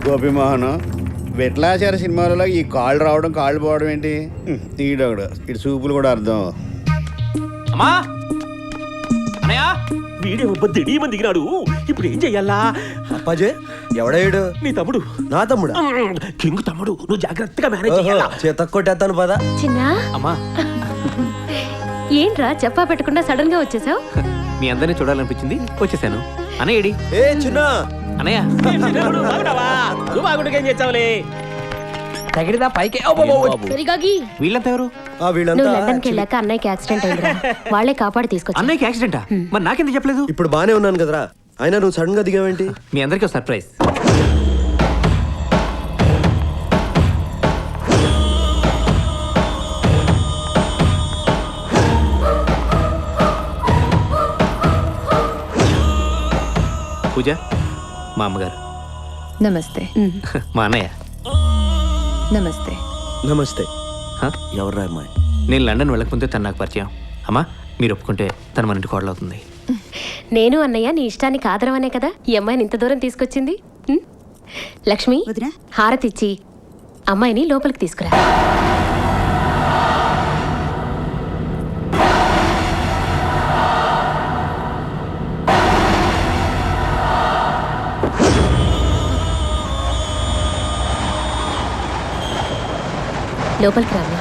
గోపిమోహన్ విట్లాచార సినిమాలలో ఈ కాళ్ళు రావడం కాళ్ళు పోవడం ఏంటి? ఈడొకడు ఇటు చూపులు కూడా అర్థం. అమ్మా అనయ్య వీడే దిడీమని దిగినాడు. ఇప్పుడు ఏం చెయ్యాలా? అప్పాజే ఎవడాడు? నీ తమ్ముడు. నా తమ్ముడా? కింగ్ తమ్ముడు. నువ్వు జాగ్రత్తగా మేనేజ్ చేయాలా? చేతక్కొట్టేస్తాను పదా. చిన్నా అమ్మా ఏంట్రా చెప్పా పెట్టకుండా సడన్ గా వచ్చేసావు? మీ అందరినీ చూడాలనిపించింది వచ్చేసాను. అన్నయ్యడి ఏ చిన్న అన్నయ్య నువ్వు బాగుండేం చేస్తావులే. తగిడిదా పైకి వీళ్ళంతా ఎవరు? నువ్వు లండన్ కి వెళ్ళాక అన్నయ్యకి యాక్సిడెంట్ అయిందిరా. వాళ్ళే కాపాడి తీసుకొచ్చి. అన్నయ్యకి యాక్సిడెంటా? మరి నాకెందుకు చెప్పలేదు? ఇప్పుడు బానే ఉన్నాను కదరా, అయినా నువ్వు సడన్ గా దిగావేంటి? మీ అందరికీ సర్ప్రైజ్. పూజ మా అమ్మగారు. నమస్తే. మా అన్నయ్య. నమస్తే. నమస్తే. హ? ఎవర్రా అమ్మాయి? నేను లండన్ వెళ్ళకపోతే తను నాకు పరిచయం. అమ్మా మీరు ఒప్పుకుంటే తను మన ఇంటి కోడలు అవుతుంది. నేను అన్నయ్య నీ ఇష్టానికి ఆదరవనే కదా ఈ అమ్మాయిని ఇంత దూరం తీసుకొచ్చింది. లక్ష్మి హారతిచ్చి అమ్మాయిని లోపలికి తీసుకురా. లోపలికి రామ్మా.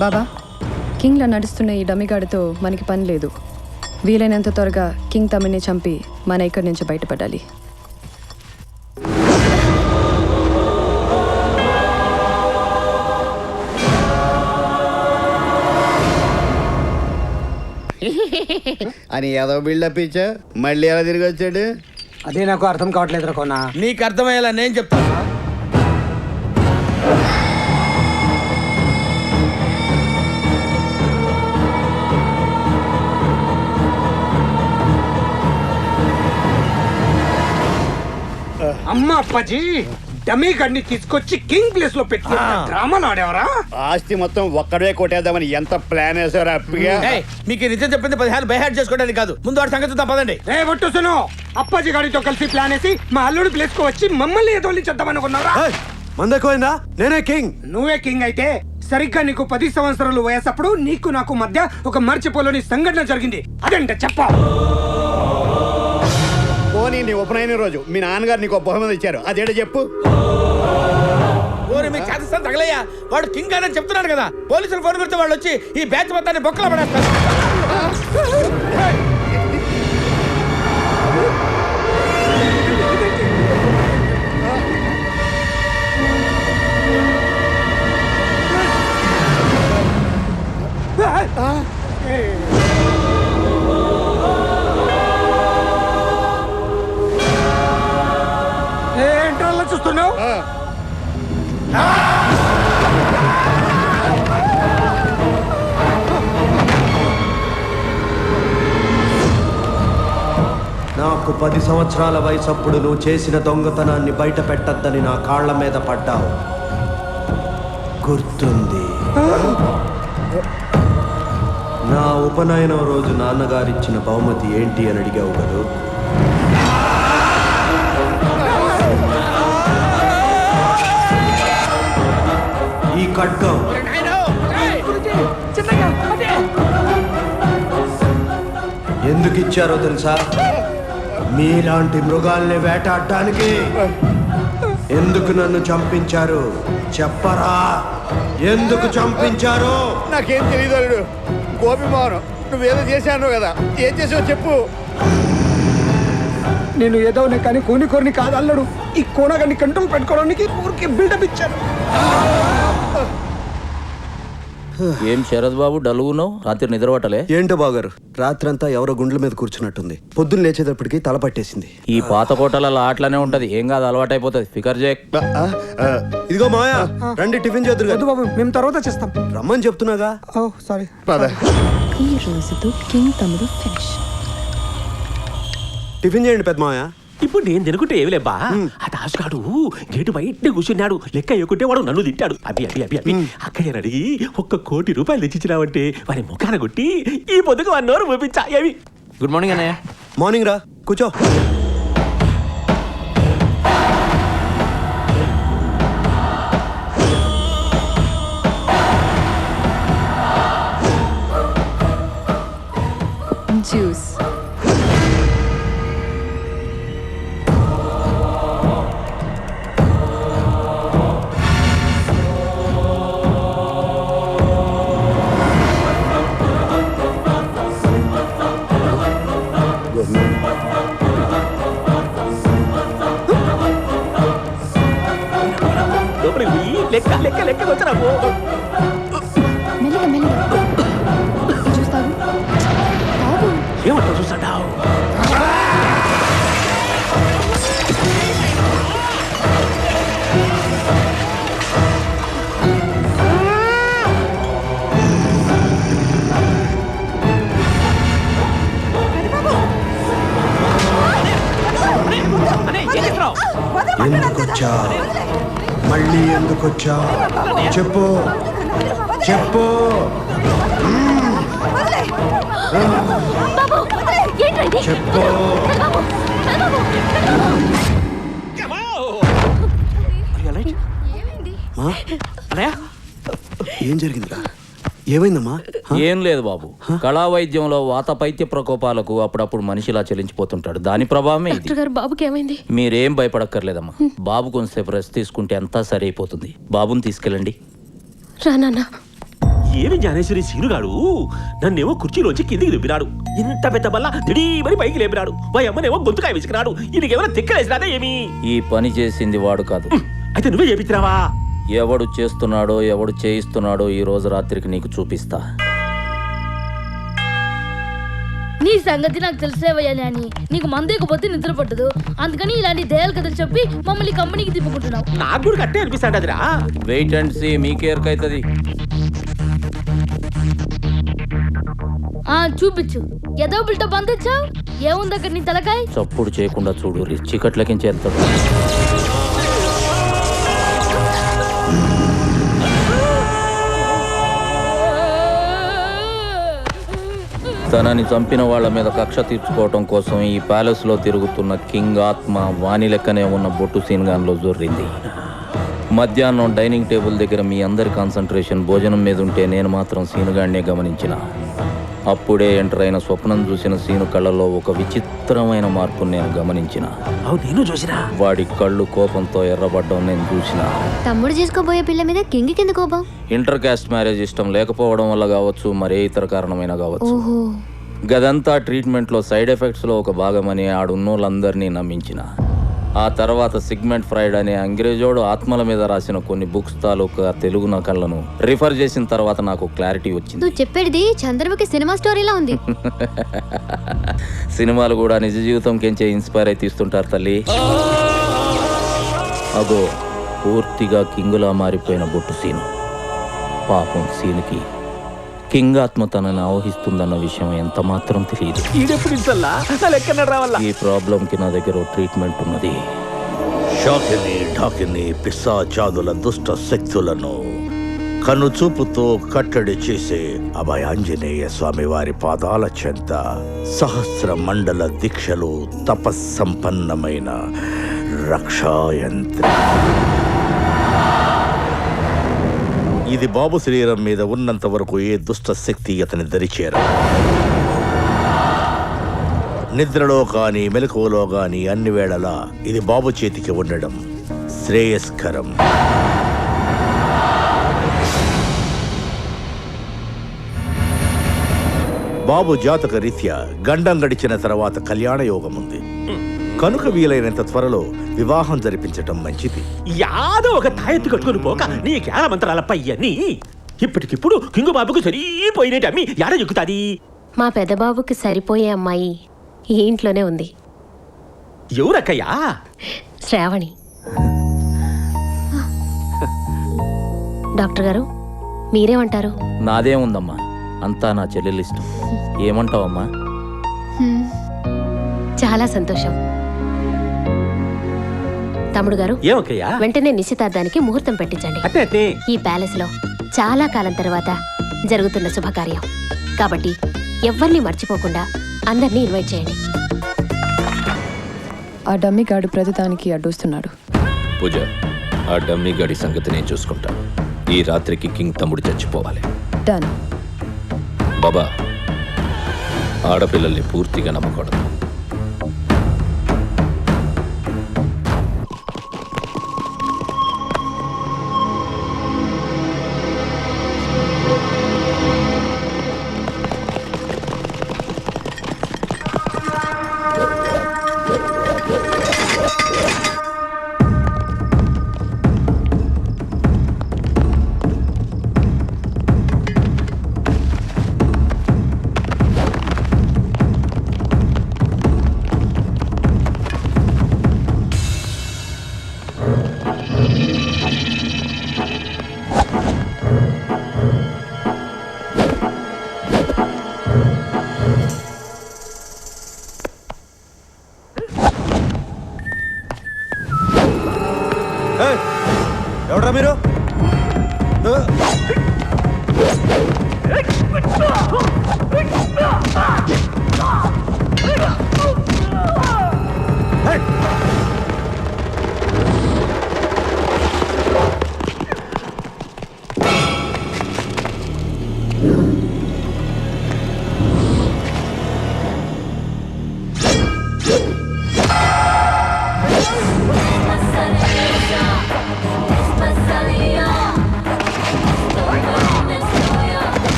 బాబా, కింగ్లో నడుస్తున్న ఈ డమిగాడితో మనకి పని లేదు. వీలైనంత త్వరగా కింగ్ తమ్మిని చంపి మన ఇక్కడి నుంచి బయటపడాలి. అని ఏదో బిల్డప్ ఇచ్చా మళ్ళీ ఎలా తిరిగి వచ్చాడు? అదే నాకు అర్థం కావట్లేదు రా కొన్నా. నీకు అర్థమయ్యేలా నేను చెప్తాను. అమ్మ అప్పాజీ డమీ గడిని తీసుకొచ్చి కింగ్ ప్లేస్ లో పెట్టి డ్రామాలు ఆడేవరా? ఆస్తి మొత్తం ఒక్కడే కొట్టేద్దామని ఎంత ప్లాన్ వేసారు అప్పిగా. మీకు నిజం చెప్పింది 10 బైహార్ట్ చేసుకోవడానికి కాదు. ముందు వాడి సంగతి తప్పదండి. ఏ ఒట్టుసును అప్పాజీ గాడితో కలిసి ప్లాన్ వేసి మా అల్లుడు ప్లేస్ కు వచ్చి మమ్మల్ని ఎదోలించేద్దామనుకున్నారా? మందకోయిందా? నేనే కింగ్. నువ్వే కింగ్ అయితే సరిగ్గా నీకు 10 సంవత్సరాలు వయసప్పుడు నీకు నాకు మధ్య ఒక మర్చిపోలేని సంఘటన జరిగింది. అదంటే చెప్పా. పోనీ నీ ఉపనయన రోజు మీ నాన్నగారు నీకు బహుమతి ఇచ్చారు, అదేంటో చెప్పు. ఓరి మీకు చేస్తాను తగలయ్యా. వాడు కింగ్ అని చెప్తున్నాడు కదా. పోలీసులు ఫోన్ కొడితే వాళ్ళు వచ్చి ఈ బ్యాచ్ మొత్తాన్ని బొక్కలో పడేస్తారు. ఏంటో అలా చూస్తున్నావు? నాకు 10 సంవత్సరాల వయసప్పుడు నువ్వు చేసిన దొంగతనాన్ని బయట పెట్టద్దని నా కాళ్ల మీద పడ్డావు, గుర్తుంది? నా ఉపనయనం రోజు నాన్నగారిచ్చిన బహుమతి ఏంటి అని అడిగావు కదూ. ఈ ఖడ్గం. ఎందుకు ఇచ్చారో తెలుసా? మీలాంటి మృగాల్ని వేటాడటానికి. ఎందుకు నన్ను చంపించారు చెప్పరా? ఎందుకు చంపించారు? నాకేం తెలియదు అల్లుడు. గోపిమోహన్ నువ్వేదో చేశాను కదా, ఏం చేసావు చెప్పు. నేను ఏదో కానీ కోని కాదు అల్లుడు. ఈ కోనగాన్ని కంట్రోల్ పెట్టుకోవడానికి ఊరికి బిల్డప్ ఇచ్చాను. ఏం శరద్ బాబు డలుగున్నావు? రాత్రి నిద్ర పట్టలే? ఏంటో బాగారు, రాత్రంతా ఎవరో గుండ్ల మీద కూర్చున్నట్టుంది. పొద్దున్న లేచేటప్పటికి తల పట్టేసింది. ఈ పాత కోటలలో అట్లానే ఉంటది. ఏం కాదు, అలవాటైపోతుంది. ఫికర్ జేక్. ఇదిగో మాయా, రండి టిఫిన్ చేద్దరు వద్దు బాబు, మేము తర్వాత చేస్తాం. రమ్మని చెప్తున్నాగా. ఓ సారీ. ఈ రోజుతో కింగ్ తమ్ముడు ఫినిష్. టిఫిన్ చేయండి పెద్ద మాయా. ఇప్పుడు నేను తినుకుంటే ఏమి లేబ్బా. ఆ రాజుగాడు గేటు బయట కూర్చున్నాడు. లెక్క ఎక్కుంటే వాడు నన్ను తింటాడు. అవి అవి అవి అవి అక్కడే అడిగి 1 కోటి రూపాయలు తెచ్చిచ్చినావంటే వారి ముఖాన కొట్టి ఈ పొద్దుకు 1 అవర్ పంపించా. అవి గుడ్ మార్నింగ్ అన్నయ్య. మార్నింగ్ రా, కూర్చో. జ్యూస్. లోపలికి పోయి లెక్క లెక్క లెక్క వచ్చరాము. మెల్లగా మెల్లగా జ్యూస్ తాగు. తాగు. ఏమంటావు చూస్తాడావు? ఎందుకొచ్చా? మళ్ళీ ఎందుకొచ్చా? చెప్పు చెప్పు. చెప్పు. ఏం జరిగిందిరా? ఏమైందమ్మా? ఏం లేదు బాబు, కళా వైద్యంలో వాత పైత్య ప్రకోపాలకు అప్పుడప్పుడు మనిషిలా చెలించిపోతుంటాడు. దాని ప్రభావమే ఇది. డాక్టర్ గారు బాబుకి ఏమైంది? మీరేం భయపడక్కర్లేదమ్మా. బాబు కొంచెంసేపు రెస్ట్ తీసుకుంటే అంతా సరి అయిపోతుంది. బాబుని తీసుకెళ్ళండి. రా నాన్న. ఏమి జ్ఞానేశ్వరి సీనుగాడు నన్నేమో కుర్చీలోంచి కిందికి దుబ్బినాడు. ఇంత పెద్ద బల్ల దిడీమని పైకి లేపినాడు. మా అమ్మనేమో గొంతుకాయ విసికినాడు. ఈయనకేమైనా తిక్కలేసినాదా ఏమి? ఈ పని చేసింది వాడు కాదు. అయితే నువ్వే చేపించినావా? ఎవడు చేస్తున్నాడో ఎవడు చేయిస్తున్నాడో ఈ రోజు రాత్రికి నీకు చూపిస్తా. నీ సంగతి నాకు తెలిసేవయ్యా నాని. నీకు మందేకపోతే నిద్ర పట్టదు. అందుకని ఇలాంటి దయాల కథలు చెప్పి మమ్మల్ని కంపెనీకి తిప్పుకుంటున్నావు. నాకు కూడా కట్టే అనిపిస్తాడు అదిరా. వెయిట్ అండ్ సీ, మీకేరకైతుంది. చూపించు. ఏదో బిల్ట బందొచ్చా? ఏముంది అక్కడ నీ తలకాయ? చప్పుడు చేయకుండా చూడు, చీకట్లకించి వెళ్తాడు. తనని చంపిన వాళ్ళ మీద కక్ష తీర్చుకోవటం కోసం ఈ ప్యాలెస్ లో తిరుగుతున్న కింగ్ ఆత్మ వాణి లెక్కనే ఉన్న బొట్టు సీన్గాన్లో జొర్రింది. మధ్యాహ్నం డైనింగ్ టేబుల్ దగ్గర మీ అందరి కాన్సన్ట్రేషన్ భోజనం మీద ఉంటే నేను మాత్రం సీనుగాడినే గమనించిన. అప్పుడే ఎంటర్ అయిన స్వప్నం చూసిన సీను కళ్ళలో ఒక విచిత్రమైన మార్పును నేను గమనించిన. నేను చూసినా వాడి కళ్ళు కోపంతో ఎర్రబడ్డం నేను చూసిన. తమ్ముడు చేసుకోబోయే పిల్ల మీద కింగ్ కింద కోపం. ఇంటర్ కాస్ట్ మ్యారేజ్ ఇష్టం లేకపోవడం వల్ల కావచ్చు, మరే ఇతర కారణమైనా కావచ్చు. గదంతా ట్రీట్మెంట్లో సైడ్ ఎఫెక్ట్స్లో ఒక భాగమని ఆడున్నోళ్ళందరినీ నమ్మించిన. ఆ తర్వాత సిగ్మెంట్ ఫ్రైడ్ అనే అంగ్రేజోడు ఆత్మల మీద రాసిన కొన్ని బుక్స్ తాలూకా తెలుగు నకళ్లను రిఫర్ చేసిన తర్వాత నాకు క్లారిటీ వచ్చింది. నువ్వు చెప్పేది చంద్రముఖి సినిమా స్టోరీలా ఉంది. సినిమాలు కూడా నిజ జీవితం కెంచే ఇన్స్పైర్ అయి తీస్తుంటారు తల్లి. అగో పూర్తిగా కింగులా మారిపోయిన బొట్టు సీను. పాపం సీనుకి కింగ్ ఆత్మ తనని ఆవహిస్తుందన్న విషయం ఎంత మాత్రం తెలియదు. ఈ ప్రాబ్లంకి నా దగ్గర ట్రీట్మెంట్ ఉన్నది. షాకిని ఢాకిని పిశాచాదుల దుష్ట శక్తులను కనుచూపుతో కట్టడి చేసే అభయాంజనేయ స్వామి వారి పాదాల చెంత సహస్ర మండల దీక్షలు తపస్సంపన్నమైన రక్షాయంత్రం. ఇది బాబు శరీరం మీద ఉన్నంత వరకు ఏ దుష్ట శక్తి అతని దరిచేర. నిద్రలో కానీ మెలకువలో కానీ అన్ని వేళలా ఇది బాబు చేతికి ఉండడం శ్రేయస్కరం. బాబు జాతక రీత్యా గండం గడిచిన తర్వాత కళ్యాణ యోగం ఉంది కనుక వీలైనంత త్వరలో వివాహం జరిపించటం మంచిది. యాదో ఒక తాయెత్తు కట్టుకుని పోక నీ కేర మంత్రాల పయ్యని ఇప్పటికిప్పుడు కింగు బాబుకు సరిపోయినట్టు అమ్మి యాడ ఎక్కుతాది. మా పెద్దబాబుకి సరిపోయే అమ్మాయి ఈ ఇంట్లోనే ఉంది. ఎవరక్కయ్యా? శ్రావణి. డాక్టర్ గారు మీరేమంటారు? నాదేముందమ్మా, అంతా నా చెల్లెలిష్టం. ఏమంటావమ్మా? చాలా సంతోషం. తమ్ముడు గారు ఏమక్కయ్యా? వెంటనే నిశ్చితార్థానికి ముహూర్తం పెట్టించండి. అట్నే అట్నే. ఈ ప్యాలెస్ లో చాలా కాలం తర్వాత జరుగుతున్న శుభకార్యం కాబట్టి ఎవ్వరిని మర్చిపోకుండా అందరినీ ఇన్వైట్ చేయండి. ఆ డమ్మి గాడు ప్రతిదానికి అడ్డొస్తున్నాడు. పూజ, ఆ డమ్మీ గడి సంగతి నేను చూసుకుంటా. ఈ రాత్రికి కింగ్ తమ్ముడు చచ్చిపోవాలి. డన్. బాబా, ఆడపిల్లల్ని పూర్తిగా నమ్మకూడదు. ఎవడ్రా మీరు?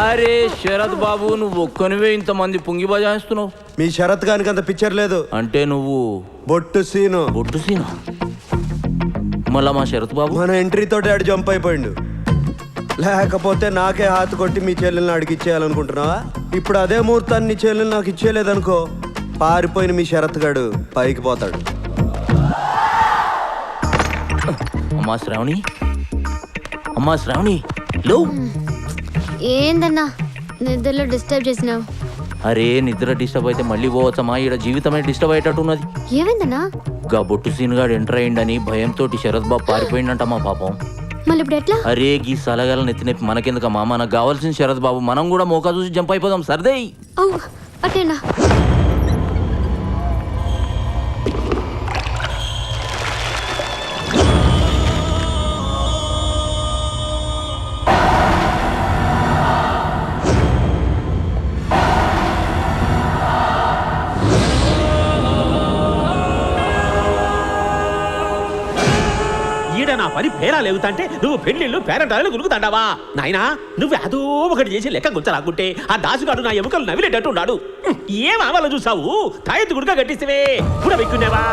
అరే శరత్ బాబు, నువ్వు ఒక్కనివే ఇంతమంది పొంగి బజాయిస్తున్నావు. మీ శరత్ గానికి అంత పిక్చర్ లేదు. అంటే నువ్వు బొట్టు సీను. బొట్టు సీను? మళ్ళా మా శరత్ బాబు మన ఎంట్రీ తోటి ఆడు జంప్ అయిపోయిండు. లేకపోతే నాకే హాత్ కొట్టి మీ చెల్లెల్ని అడిగిచ్చేయాలనుకుంటున్నావా? ఇప్పుడు అదే ముహూర్తాన్ని నీ చెల్లెల్ని నాకు ఇచ్చేయలేదనుకో, పారిపోయిన మీ శరత్ గాడు పైకి పోతాడు. అమ్మా శ్రావణి, అమ్మా శ్రావణి, లో. ఏందన్నా నిద్రలో డిస్టర్బ్ చేసినావు? అరే నిద్ర డిస్టర్బ్ అయితే మళ్ళీ పోవచ్చమ్మా, ఈడ జీవితమే డిస్టర్బ్ అయ్యేటట్టున్నది. ఏమైందన్నా? గా బొట్టు సీన్ గాడు ఎంటర్ అయ్యిండని భయంతో శరత్ బాబు పారిపోయిందంట మా పాపం. మళ్ళీ ఇప్పుడు ఎట్లా? అరే గీ సలగాల నెత్తినెప్పి మనకెందుకమ్మా, మనకు కావాల్సిన శరత్ బాబు. మనం కూడా మోకా చూసి జంప్ అయిపోదాం. సర్దే అటేనా? నా పని పేరా లేవుతంటే నువ్వు పెళ్లిళ్ళు పేరంటాలను గులుకుతాండావా? నాయనా, నువ్వు అదో ఒకటి చేసి లెక్క గుంచరాకుంటే ఆ దాసుగాడు నా ఎముకలు నవిలేటట్టు ఉన్నాడు. ఏం ఆవాలో చూసావు? తాయెత్తు గుడుగా కట్టిస్తేవే కూడా వెక్కునేవా?